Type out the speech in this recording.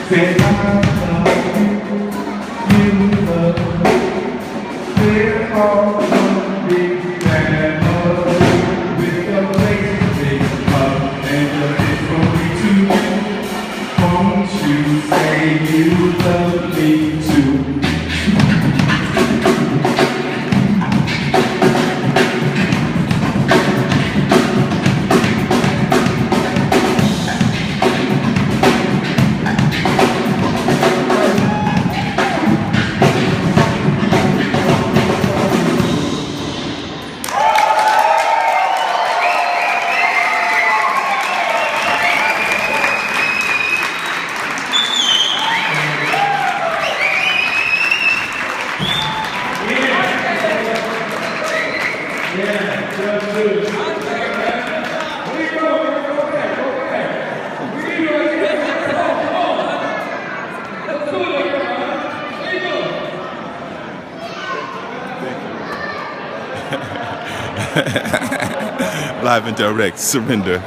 Say I love you, you love me. We're all one big family with a place to make love and a place for me to. Won't you say you love me too? Live and direct, Surrender.